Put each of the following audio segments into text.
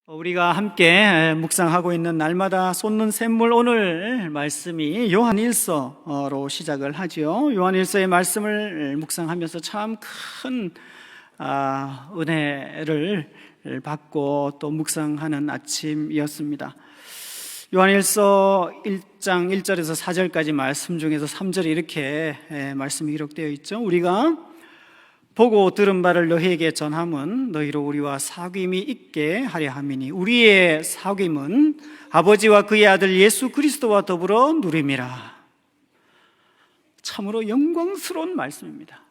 우리가 함께 묵상하고 있는 날마다 쏟는 샘물, 오늘 말씀이 요한일서로 시작을 하죠. 요한일서의 말씀을 묵상하면서 참 큰 은혜를 받고 또 묵상하는 아침이었습니다. 요한일서 1장 1절에서 4절까지 말씀 중에서 3절에 이렇게 말씀이 기록되어 있죠. 우리가 보고 들은 바를 너희에게 전함은 너희로 우리와 사귐이 있게 하려 함이니 우리의 사귐은 아버지와 그의 아들 예수 그리스도와 더불어 누림이라. 참으로 영광스러운 말씀입니다.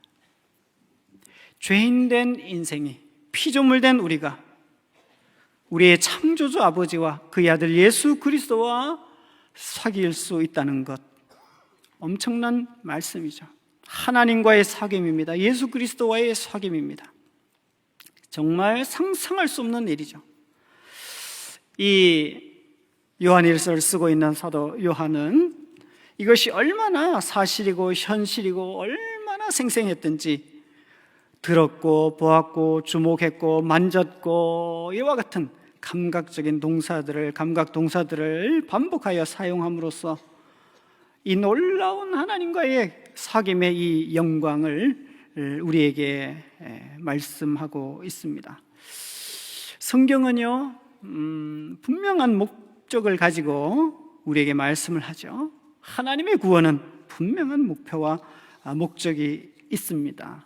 죄인된 인생이, 피조물된 우리가 우리의 창조주 아버지와 그의 아들 예수 그리스도와 사귈 수 있다는 것, 엄청난 말씀이죠. 하나님과의 사귐입니다. 예수 그리스도와의 사귐입니다. 정말 상상할 수 없는 일이죠. 이 요한일서를 쓰고 있는 사도 요한은 이것이 얼마나 사실이고 현실이고 얼마나 생생했던지 들었고 보았고 주목했고 만졌고 이와 같은 감각 동사들을 반복하여 사용함으로써 이 놀라운 하나님과의 사귐의 이 영광을 우리에게 말씀하고 있습니다. 성경은요, 분명한 목적을 가지고 우리에게 말씀을 하죠. 하나님의 구원은 분명한 목표와 목적이 있습니다.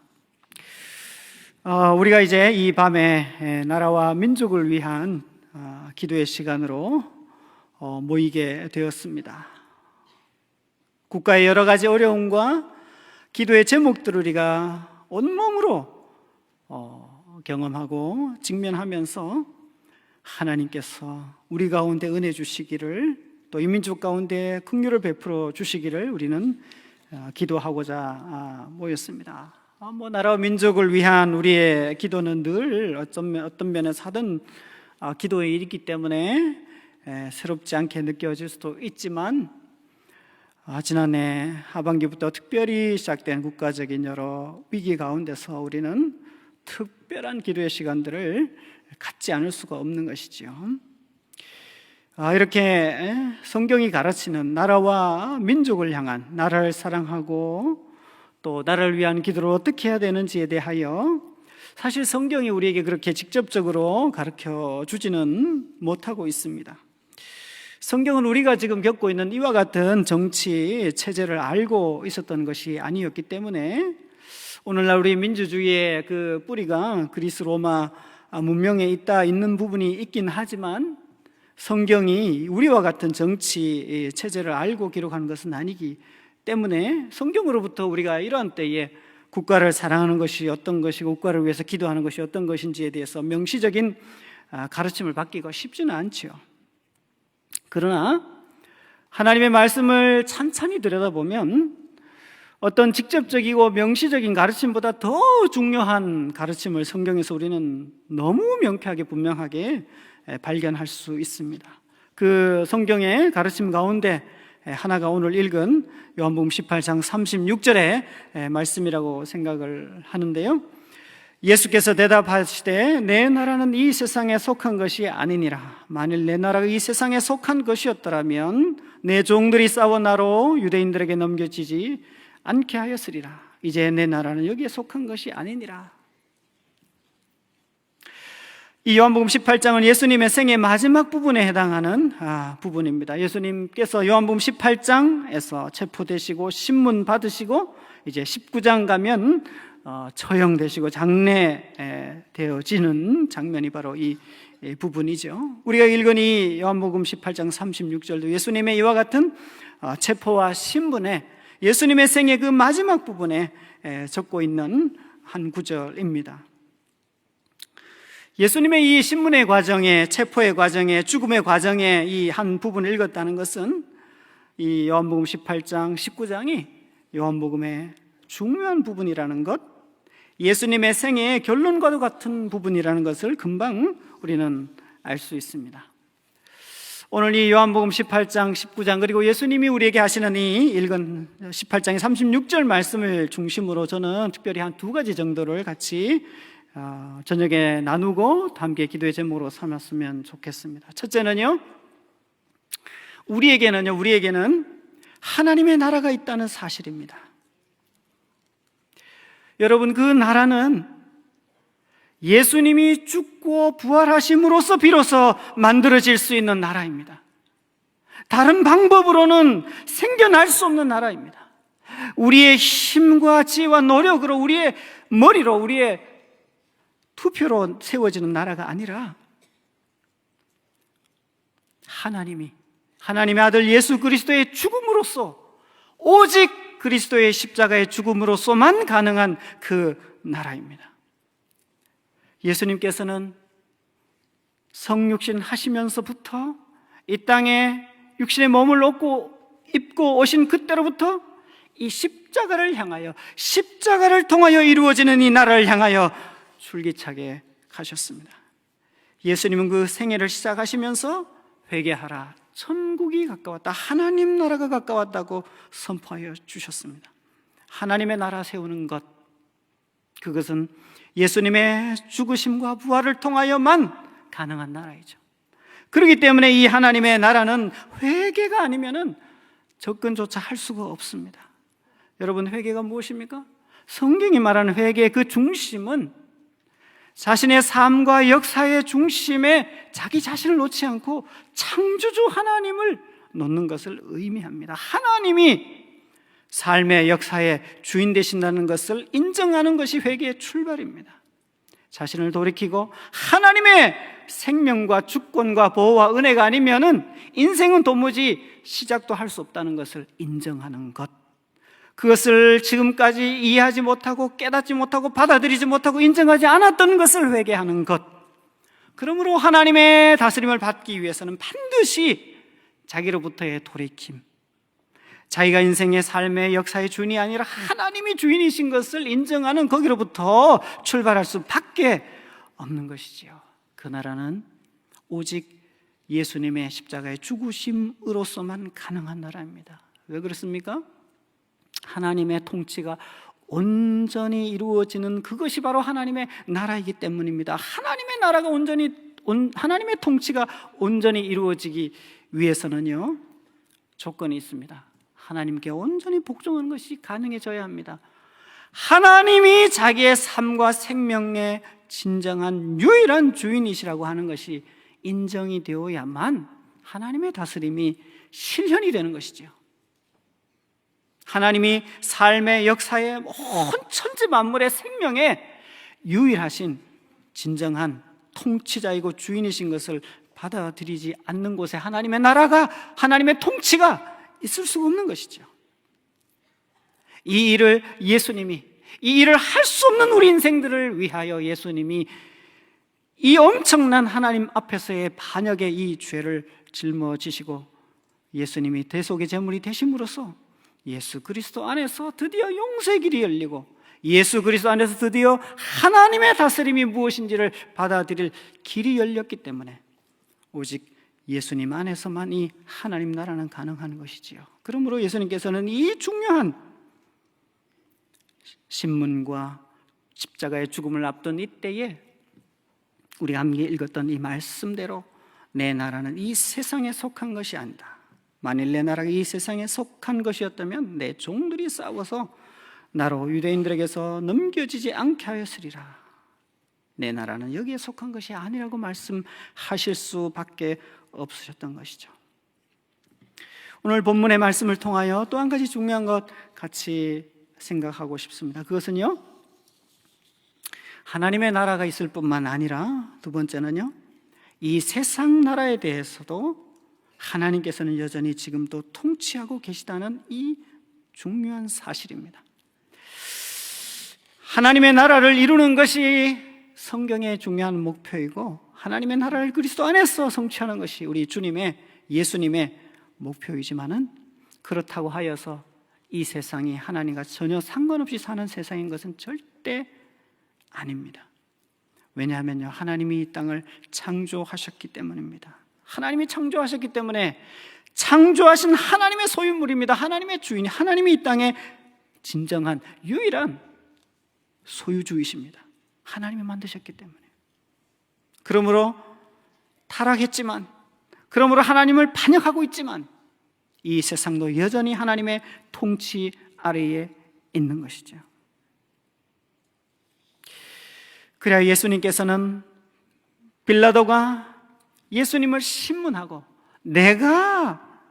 우리가 이제 이 밤에 나라와 민족을 위한 기도의 시간으로 모이게 되었습니다. 국가의 여러 가지 어려움과 기도의 제목들을 우리가 온몸으로 경험하고 직면하면서 하나님께서 우리 가운데 은혜 주시기를, 또 이 민족 가운데 긍휼을 베풀어 주시기를 우리는 기도하고자 모였습니다. 나라와 민족을 위한 우리의 기도는 늘 어떤 면에서 하든 기도의 일이기 때문에 새롭지 않게 느껴질 수도 있지만, 지난해 하반기부터 특별히 시작된 국가적인 여러 위기 가운데서 우리는 특별한 기도의 시간들을 갖지 않을 수가 없는 것이지요. 이렇게 성경이 가르치는 나라와 민족을 향한, 나라를 사랑하고 또 나라를 위한 기도를 어떻게 해야 되는지에 대하여 사실 성경이 우리에게 그렇게 직접적으로 가르쳐 주지는 못하고 있습니다. 성경은 우리가 지금 겪고 있는 이와 같은 정치 체제를 알고 있었던 것이 아니었기 때문에 오늘날 우리 민주주의의 그 뿌리가 그리스 로마 문명에 있는 부분이 있긴 하지만 성경이 우리와 같은 정치 체제를 알고 기록하는 것은 아니기 때문에 성경으로부터 우리가 이러한 때에 국가를 사랑하는 것이 어떤 것이고 국가를 위해서 기도하는 것이 어떤 것인지에 대해서 명시적인 가르침을 받기가 쉽지는 않죠. 그러나 하나님의 말씀을 찬찬히 들여다보면 어떤 직접적이고 명시적인 가르침보다 더 중요한 가르침을 성경에서 우리는 너무 명쾌하게 분명하게 발견할 수 있습니다. 그 성경의 가르침 가운데 하나가 오늘 읽은 요한복음 18장 36절의 말씀이라고 생각을 하는데요, 예수께서 대답하시되 내 나라는 이 세상에 속한 것이 아니니라. 만일 내 나라가 이 세상에 속한 것이었더라면 내 종들이 싸워 나로 유대인들에게 넘겨지지 않게 하였으리라. 이제 내 나라는 여기에 속한 것이 아니니라. 이 요한복음 18장은 예수님의 생애 마지막 부분에 해당하는 부분입니다. 예수님께서 요한복음 18장에서 체포되시고 신문 받으시고 이제 19장 가면 처형되시고 장례되어지는 장면이 바로 이 부분이죠. 우리가 읽은 이 요한복음 18장 36절도 예수님의 이와 같은 체포와 신분에 예수님의 생애 그 마지막 부분에 적고 있는 한 구절입니다. 예수님의 이 신문의 과정에, 체포의 과정에, 죽음의 과정에 이 한 부분을 읽었다는 것은 이 요한복음 18장 19장이 요한복음의 중요한 부분이라는 것, 예수님의 생애의 결론과도 같은 부분이라는 것을 금방 우리는 알 수 있습니다. 오늘 이 요한복음 18장, 19장 그리고 예수님이 우리에게 하시는 이 읽은 18장의 36절 말씀을 중심으로 저는 특별히 한 두 가지 정도를 같이 저녁에 나누고 함께 기도의 제목으로 삼았으면 좋겠습니다. 첫째는요, 우리에게는 하나님의 나라가 있다는 사실입니다. 여러분, 그 나라는 예수님이 죽고 부활하심으로써 비로소 만들어질 수 있는 나라입니다. 다른 방법으로는 생겨날 수 없는 나라입니다. 우리의 힘과 지혜와 노력으로, 우리의 머리로, 우리의 투표로 세워지는 나라가 아니라 하나님의 아들 예수 그리스도의 죽음으로써, 오직 그리스도의 십자가의 죽음으로써만 가능한 그 나라입니다. 예수님께서는 성육신 하시면서부터 이 땅에 육신의 몸을 입고 오신 그때로부터 이 십자가를 향하여, 십자가를 통하여 이루어지는 이 나라를 향하여 줄기차게 가셨습니다. 예수님은 그 생애를 시작하시면서 회개하라, 천국이 가까웠다, 하나님 나라가 가까웠다고 선포하여 주셨습니다. 하나님의 나라 세우는 것, 그것은 예수님의 죽으심과 부활을 통하여만 가능한 나라이죠. 그렇기 때문에 이 하나님의 나라는 회개가 아니면은 접근조차 할 수가 없습니다. 여러분, 회개가 무엇입니까? 성경이 말하는 회개의 그 중심은 자신의 삶과 역사의 중심에 자기 자신을 놓지 않고 창조주 하나님을 놓는 것을 의미합니다. 하나님이 삶의 역사의 주인 되신다는 것을 인정하는 것이 회개의 출발입니다. 자신을 돌이키고 하나님의 생명과 주권과 보호와 은혜가 아니면은 인생은 도무지 시작도 할 수 없다는 것을 인정하는 것, 그것을 지금까지 이해하지 못하고 깨닫지 못하고 받아들이지 못하고 인정하지 않았던 것을 회개하는 것. 그러므로 하나님의 다스림을 받기 위해서는 반드시 자기로부터의 돌이킴, 자기가 인생의 삶의 역사의 주인이 아니라 하나님이 주인이신 것을 인정하는 거기로부터 출발할 수밖에 없는 것이지요. 그 나라는 오직 예수님의 십자가의 죽으심으로서만 가능한 나라입니다. 왜 그렇습니까? 하나님의 통치가 온전히 이루어지는 그것이 바로 하나님의 나라이기 때문입니다. 하나님의 나라가 하나님의 통치가 온전히 이루어지기 위해서는요, 조건이 있습니다. 하나님께 온전히 복종하는 것이 가능해져야 합니다. 하나님이 자기의 삶과 생명의 진정한 유일한 주인이시라고 하는 것이 인정이 되어야만 하나님의 다스림이 실현이 되는 것이죠. 하나님이 삶의 역사의 온 천지 만물의 생명에 유일하신 진정한 통치자이고 주인이신 것을 받아들이지 않는 곳에 하나님의 나라가, 하나님의 통치가 있을 수가 없는 것이죠. 이 일을 할 수 없는 우리 인생들을 위하여 예수님이 이 엄청난 하나님 앞에서의 반역의 이 죄를 짊어지시고 예수님이 대속의 제물이 되심으로써 예수 그리스도 안에서 드디어 용서의 길이 열리고 예수 그리스도 안에서 드디어 하나님의 다스림이 무엇인지를 받아들일 길이 열렸기 때문에 오직 예수님 안에서만 이 하나님 나라는 가능한 것이지요. 그러므로 예수님께서는 이 중요한 신문과 십자가의 죽음을 앞둔 이때에 우리가 함께 읽었던 이 말씀대로 내 나라는 이 세상에 속한 것이 아니다. 만일 내 나라가 이 세상에 속한 것이었다면 내 종들이 싸워서 나로 유대인들에게서 넘겨지지 않게 하였으리라. 내 나라는 여기에 속한 것이 아니라고 말씀하실 수밖에 없으셨던 것이죠. 오늘 본문의 말씀을 통하여 또 한 가지 중요한 것 같이 생각하고 싶습니다. 그것은요, 하나님의 나라가 있을 뿐만 아니라 두 번째는요, 이 세상 나라에 대해서도 하나님께서는 여전히 지금도 통치하고 계시다는 이 중요한 사실입니다. 하나님의 나라를 이루는 것이 성경의 중요한 목표이고 하나님의 나라를 그리스도 안에서 성취하는 것이 우리 예수님의 목표이지만은 그렇다고 하여서 이 세상이 하나님과 전혀 상관없이 사는 세상인 것은 절대 아닙니다. 왜냐하면요, 하나님이 이 땅을 창조하셨기 때문입니다. 하나님이 창조하셨기 때문에 창조하신 하나님의 소유물입니다. 하나님의 주인, 하나님이 이 땅의 진정한 유일한 소유주이십니다. 하나님이 만드셨기 때문에. 그러므로 타락했지만, 그러므로 하나님을 반역하고 있지만 이 세상도 여전히 하나님의 통치 아래에 있는 것이죠. 그래야 예수님께서는 빌라도가 예수님을 신문하고 내가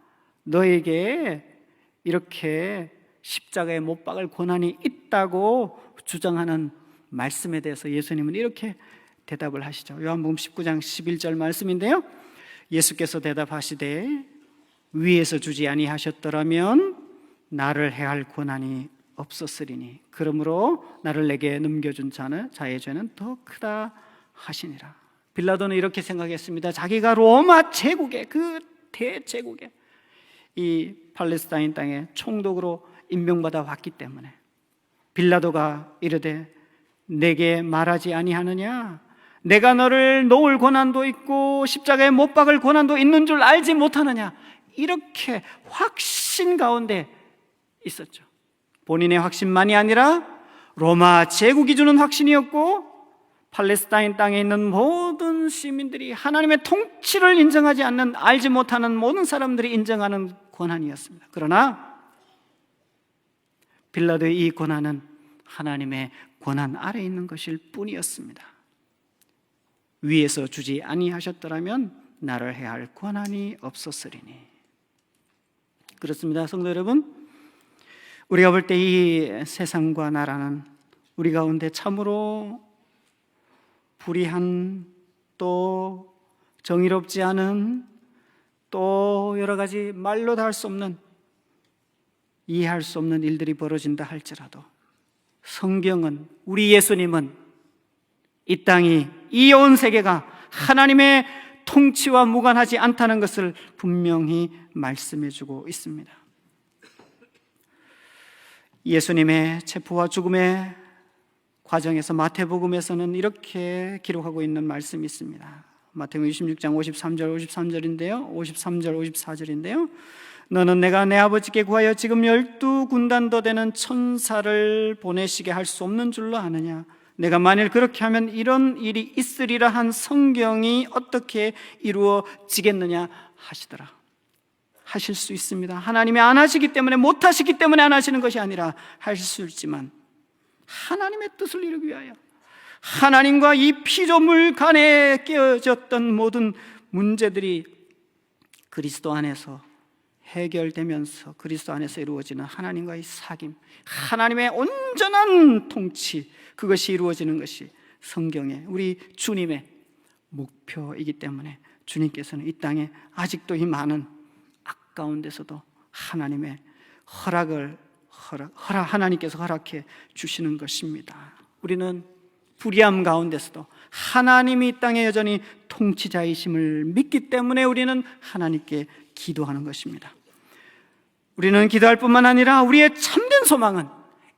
너에게 이렇게 십자가에 못 박을 권한이 있다고 주장하는 말씀에 대해서 예수님은 이렇게 대답을 하시죠. 요한복음 19장 11절 말씀인데요, 예수께서 대답하시되 위에서 주지 아니하셨더라면 나를 해할 권한이 없었으리니 그러므로 나를 내게 넘겨준 자의 죄는 더 크다 하시니라. 빌라도는 이렇게 생각했습니다. 자기가 로마 제국의 그 대제국의 이 팔레스타인 땅에 총독으로 임명받아 왔기 때문에 빌라도가 이르되 내게 말하지 아니하느냐? 내가 너를 놓을 권한도 있고 십자가에 못 박을 권한도 있는 줄 알지 못하느냐? 이렇게 확신 가운데 있었죠. 본인의 확신만이 아니라 로마 제국이 주는 확신이었고 팔레스타인 땅에 있는 모든 시민들이 하나님의 통치를 인정하지 않는, 알지 못하는 모든 사람들이 인정하는 권한이었습니다. 그러나 빌라도의 이 권한은 하나님의 권한 아래에 있는 것일 뿐이었습니다. 위에서 주지 아니하셨더라면 나를 해할 권한이 없었으리니. 그렇습니다. 성도 여러분, 우리가 볼 때 이 세상과 나라는 우리 가운데 참으로 불의한, 또 정의롭지 않은, 또 여러 가지 말로 다 할 수 없는, 이해할 수 없는 일들이 벌어진다 할지라도 성경은, 우리 예수님은 이 땅이, 이 온 세계가 하나님의 통치와 무관하지 않다는 것을 분명히 말씀해주고 있습니다. 예수님의 체포와 죽음의 과정에서 마태복음에서는 이렇게 기록하고 있는 말씀이 있습니다. 마태복음 26장 53절 54절인데요. 너는 내가 내 아버지께 구하여 지금 12군단도 되는 천사를 보내시게 할 수 없는 줄로 아느냐? 내가 만일 그렇게 하면 이런 일이 있으리라 한 성경이 어떻게 이루어지겠느냐 하시더라. 하실 수 있습니다. 하나님이 안 하시기 때문에, 못 하시기 때문에 안 하시는 것이 아니라 하실 수 있지만 하나님의 뜻을 이루기 위하여, 하나님과 이 피조물 간에 끼어졌던 모든 문제들이 그리스도 안에서 해결되면서 그리스도 안에서 이루어지는 하나님과의 사귐, 하나님의 온전한 통치, 그것이 이루어지는 것이 성경의, 우리 주님의 목표이기 때문에 주님께서는 이 땅에 아직도 이 많은 악 가운데서도 하나님의 하나님께서 허락해 주시는 것입니다. 우리는 불의함 가운데서도 하나님이 이 땅에 여전히 통치자이심을 믿기 때문에 우리는 하나님께 기도하는 것입니다. 우리는 기도할 뿐만 아니라 우리의 참된 소망은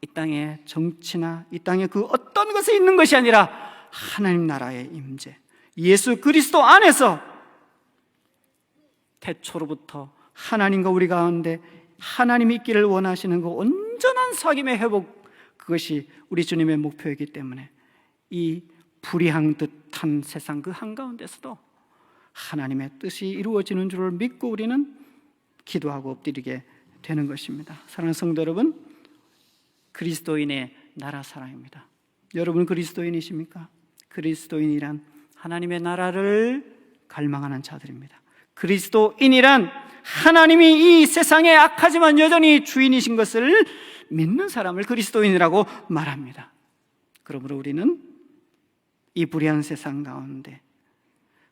이 땅의 정치나 이 땅의 그 어떤 것에 있는 것이 아니라 하나님 나라의 임재, 예수 그리스도 안에서 태초로부터 하나님과 우리 가운데 하나님이 있기를 원하시는 그 온전한 사귐의 회복, 그것이 우리 주님의 목표이기 때문에 이 불의한 듯한 세상 그 한가운데서도 하나님의 뜻이 이루어지는 줄을 믿고 우리는 기도하고 엎드리게 되는 것입니다. 사랑하는 성도 여러분, 그리스도인의 나라 사랑입니다. 여러분 그리스도인이십니까? 그리스도인이란 하나님의 나라를 갈망하는 자들입니다. 그리스도인이란 하나님이 이 세상에 악하지만 여전히 주인이신 것을 믿는 사람을 그리스도인이라고 말합니다. 그러므로 우리는 이 불의한 세상 가운데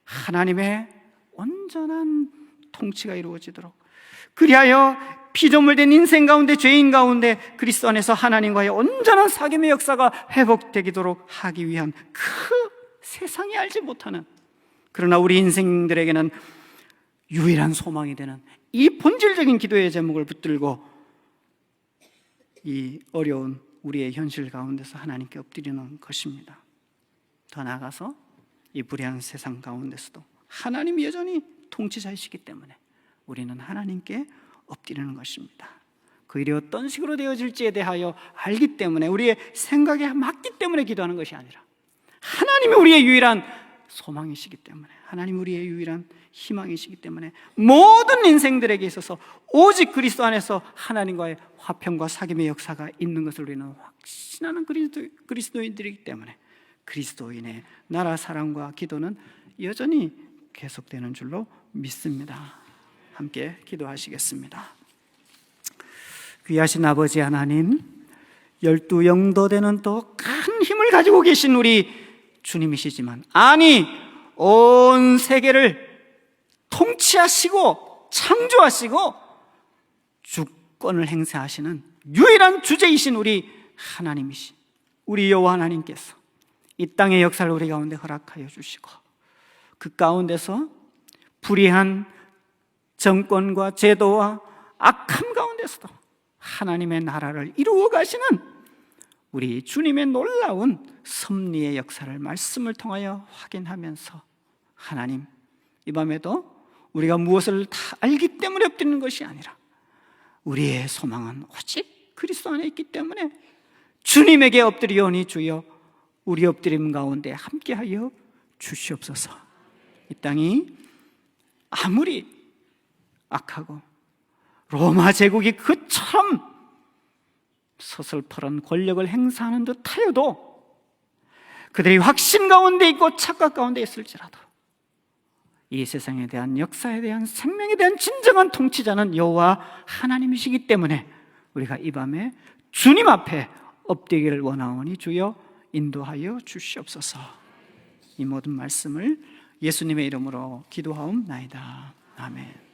하나님의 온전한 통치가 이루어지도록, 그리하여 피조물된 인생 가운데, 죄인 가운데 그리스도 안에서 하나님과의 온전한 사귐의 역사가 회복되도록 하기 위한 그 세상이 알지 못하는, 그러나 우리 인생들에게는 유일한 소망이 되는 이 본질적인 기도의 제목을 붙들고 이 어려운 우리의 현실 가운데서 하나님께 엎드리는 것입니다. 더 나아가서 이 불의한 세상 가운데서도 하나님이 여전히 통치자이시기 때문에 우리는 하나님께 엎드리는 것입니다. 그 일이 어떤 식으로 되어질지에 대하여 알기 때문에, 우리의 생각에 맞기 때문에 기도하는 것이 아니라 하나님이 우리의 유일한 소망이시기 때문에, 하나님 우리의 유일한 희망이시기 때문에 모든 인생들에게 있어서 오직 그리스도 안에서 하나님과의 화평과 사귐의 역사가 있는 것을 우리는 확신하는 그리스도인들이기 때문에 그리스도인의 나라 사랑과 기도는 여전히 계속되는 줄로 믿습니다. 함께 기도하시겠습니다. 귀하신 아버지 하나님, 12영도 되는 또 큰 힘을 가지고 계신 우리 주님이시지만, 아니 온 세계를 통치하시고 창조하시고 주권을 행사하시는 유일한 주제이신 우리 하나님이신 우리 여호와 하나님께서 이 땅의 역사를 우리 가운데 허락하여 주시고, 그 가운데서 불의한 정권과 제도와 악함 가운데서도 하나님의 나라를 이루어 가시는 우리 주님의 놀라운 섭리의 역사를 말씀을 통하여 확인하면서, 하나님, 이 밤에도 우리가 무엇을 다 알기 때문에 엎드리는 것이 아니라 우리의 소망은 오직 그리스도 안에 있기 때문에 주님에게 엎드리오니 주여 우리 엎드림 가운데 함께하여 주시옵소서. 이 땅이 아무리 악하고 로마 제국이 그처럼 서슬퍼런 권력을 행사하는 듯하여도, 그들이 확신 가운데 있고 착각 가운데 있을지라도 이 세상에 대한, 역사에 대한, 생명에 대한 진정한 통치자는 여호와 하나님이시기 때문에 우리가 이 밤에 주님 앞에 엎드리기를 원하오니 주여 인도하여 주시옵소서. 이 모든 말씀을 예수님의 이름으로 기도하옵나이다. 아멘.